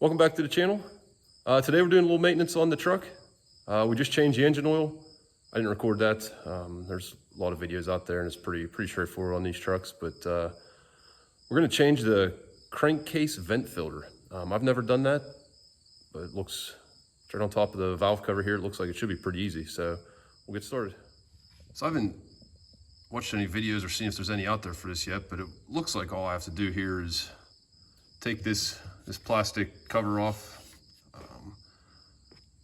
Welcome back to the channel. Today we're doing a little maintenance on the truck. We just changed the engine oil. I didn't record that. There's a lot of videos out there and it's pretty straightforward on these trucks, but we're gonna change the crankcase vent filter. I've never done that, but it looks right on top of the valve cover here. It looks like it should be pretty easy, so we'll get started. So I haven't watched any videos or seen if there's any out there for this yet, but it looks like all I have to do here is take this plastic cover off,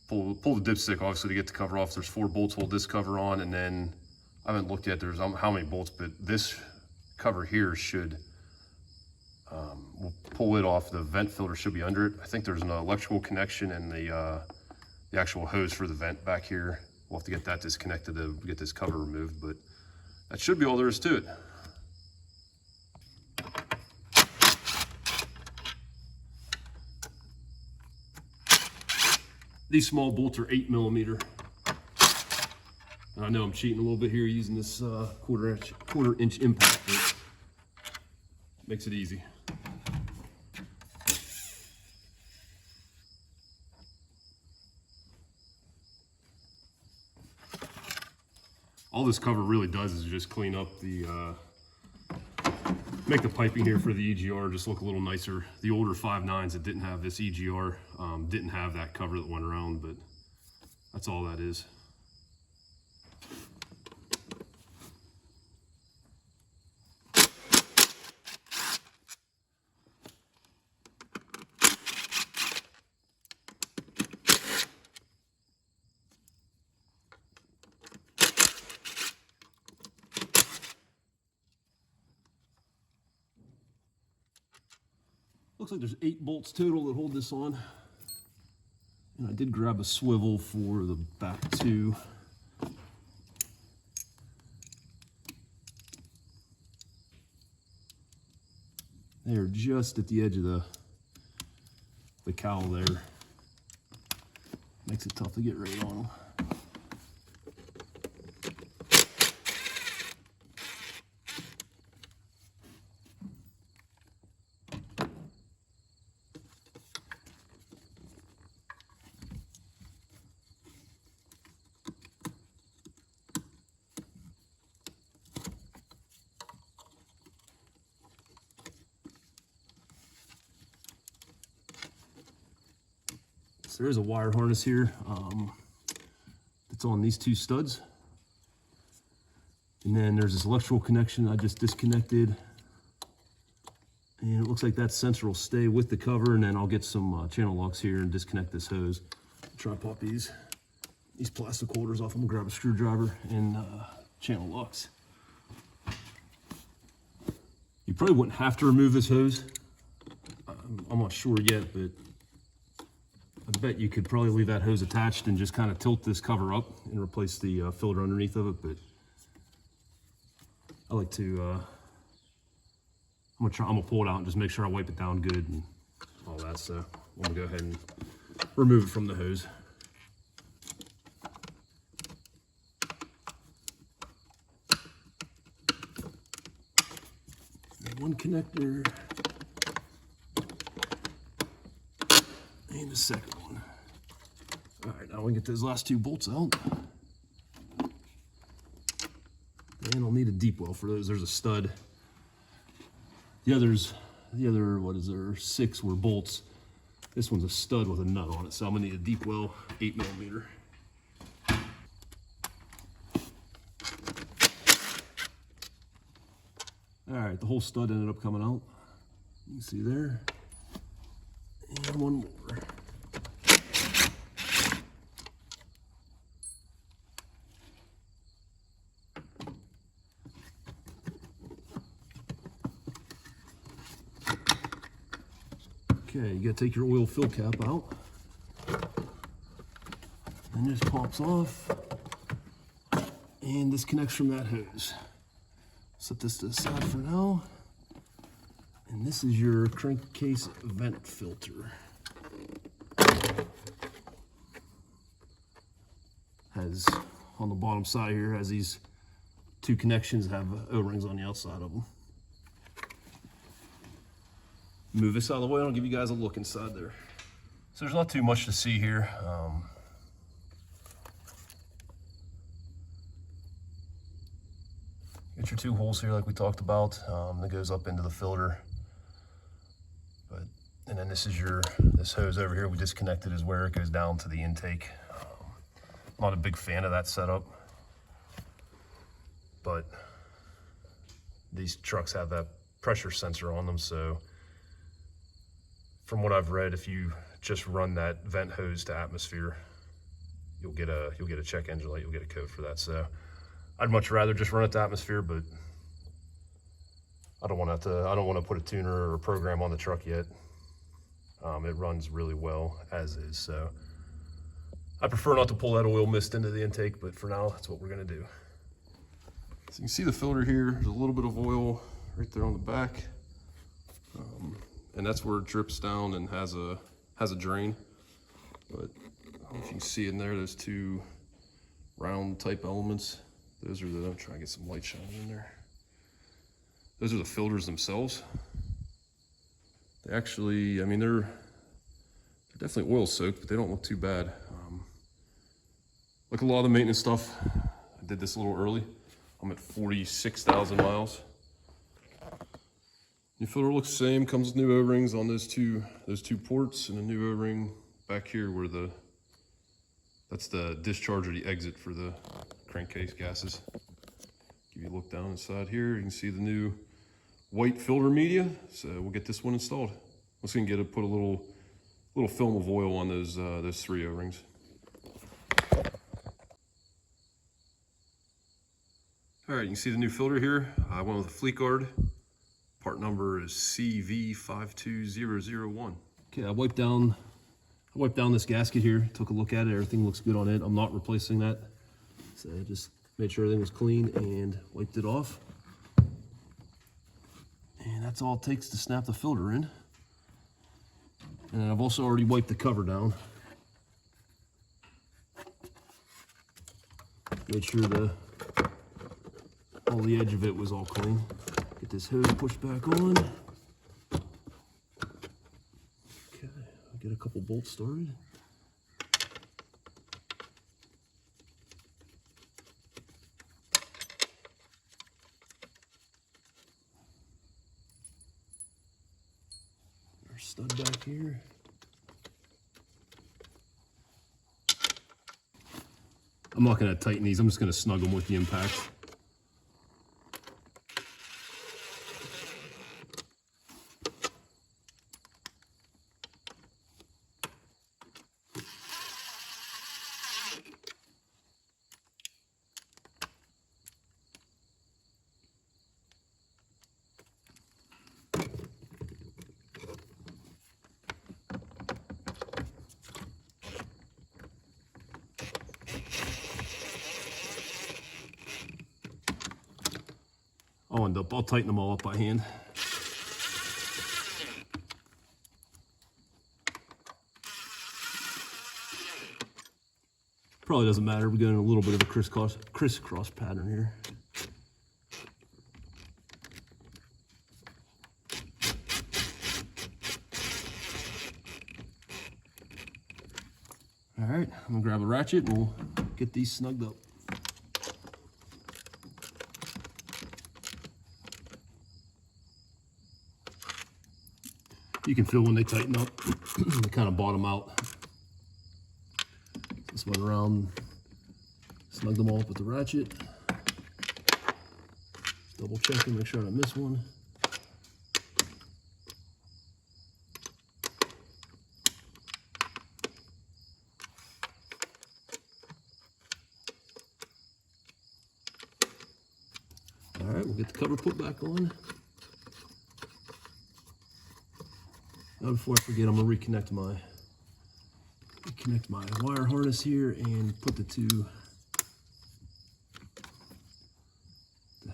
pull the dipstick obviously to get the cover off. There's 4 bolts hold this cover on, and then I haven't looked yet there's how many bolts, but this cover here should, we'll pull it off. The vent filter should be under it. I think there's an electrical connection and the actual hose for the vent back here. We'll have to get that disconnected to get this cover removed, but that should be all there is to it. These small bolts are 8mm. I know I'm cheating a little bit here using this quarter inch impact, but makes it easy. All this cover really does is just clean up the, make the piping here for the EGR just look a little nicer. The older 5.9s that didn't have this EGR didn't have that cover that went around, but that's all that is. Looks like there's 8 bolts total that hold this on. And I did grab a swivel for the back 2. They're just at the edge of the cowl there. Makes it tough to get right on them. So there is a wire harness here that's on these 2 studs. And then there's this electrical connection I just disconnected. And it looks like that sensor will stay with the cover, and then I'll get some channel locks here and disconnect this hose. Try to pop these plastic holders off. I'm gonna grab a screwdriver and channel locks. You probably wouldn't have to remove this hose. I'm not sure yet, but I bet you could probably leave that hose attached and just kind of tilt this cover up and replace the filter underneath of it. But I like to, I'm gonna pull it out and just make sure I wipe it down good and all that. So I'm gonna go ahead and remove it from the hose. And 1 connector. And the second one. All right, now we can get those last 2 bolts out. And I'll need a deep well for those. There's a stud. The other, what is there, 6 were bolts. This one's a stud with a nut on it, so I'm gonna need a deep well, 8mm. All right, the whole stud ended up coming out. You can see there. And 1 more. Okay, you gotta take your oil fill cap out. And this pops off. And disconnects from that hose. Set this to the side for now. And this is your crankcase vent filter. Has, on the bottom side here, has these 2 connections, have O-rings on the outside of them. Move this out of the way and I'll give you guys a look inside there. So there's not too much to see here. Get your 2 holes here like we talked about, that goes up into the filter. And then this is this hose over here we disconnected is where it goes down to the intake. I'm not a big fan of that setup, but these trucks have that pressure sensor on them, so from what I've read, if you just run that vent hose to atmosphere, you'll get a check engine light, you'll get a code for that. So I'd much rather just run it to atmosphere, but I don't want to put a tuner or a program on the truck yet. It runs really well as is, so I prefer not to pull that oil mist into the intake, but for now, that's what we're gonna do. So you can see the filter here, there's a little bit of oil right there on the back, and that's where it drips down and has a drain. But I don't know if you can see in there, those 2 round type elements. Those are I'm trying to get some light shining in there. Those are the filters themselves. They actually, I mean, they're definitely oil soaked, but they don't look too bad. Like a lot of the maintenance stuff, I did this a little early. I'm at 46,000 miles. New filter looks the same, comes with new O-rings on those two ports, and a new O-ring back here where that's the discharge or the exit for the crankcase gases. Give you a look down inside here, you can see the new white filter media. So we'll get this one installed. I'm just gonna put a little film of oil on those 3 O-rings. All right, you can see the new filter here. I went with a Fleet Guard. Part number is CV52001. Okay, I wiped down this gasket here. Took a look at it. Everything looks good on it. I'm not replacing that. So I just made sure everything was clean and wiped it off. And that's all it takes to snap the filter in. And I've also already wiped the cover down. Made sure all the edge of it was all clean. Get this hose pushed back on. Okay, I'll get a couple bolts started. Our stud back here. I'm not going to tighten these, I'm just going to snug them with the impact. I'll tighten them all up by hand. Probably doesn't matter, we're getting a little bit of a crisscross pattern here. All right, I'm gonna grab a ratchet and we'll get these snugged up. You can feel when they tighten up, they kind of bottom out. Just went around, snug them all up with the ratchet. Double checking, make sure I don't miss one. All right, we'll get the cover put back on. Now before I forget, I'm gonna reconnect my wire harness here and put the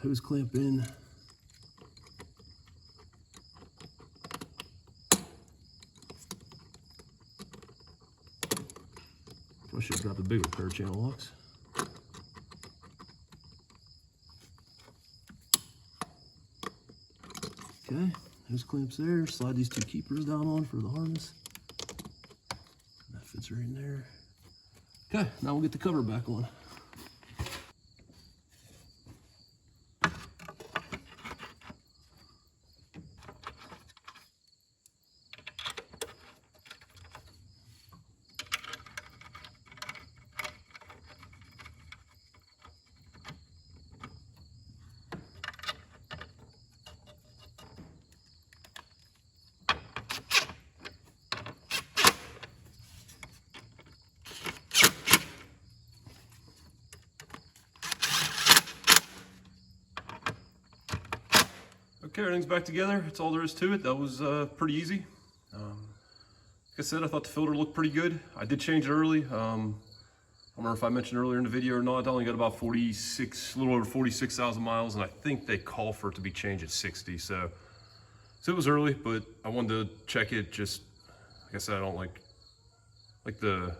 hose clamp in. I should have grabbed a bigger pair of channel locks. Okay, hose clamps there. Slide these 2 keepers down on for the harness. Fits right in there. Okay, now we'll get the cover back on. Okay, everything's back together. That's all there is to it. That was pretty easy. Like I said, I thought the filter looked pretty good. I did change it early. I don't remember if I mentioned earlier in the video or not. I only got about 46, a little over 46,000 miles, and I think they call for it to be changed at 60. So it was early, but I wanted to check it. Just like I said, I don't like the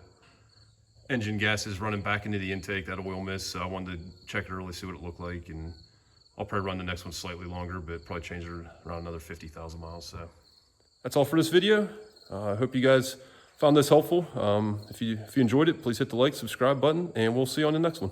engine gases running back into the intake, that oil mist. So I wanted to check it early, see what it looked like, and I'll probably run the next one slightly longer, but probably change it around another 50,000 miles. So that's all for this video. I hope you guys found this helpful. If you enjoyed it, please hit the like, subscribe button, and we'll see you on the next one.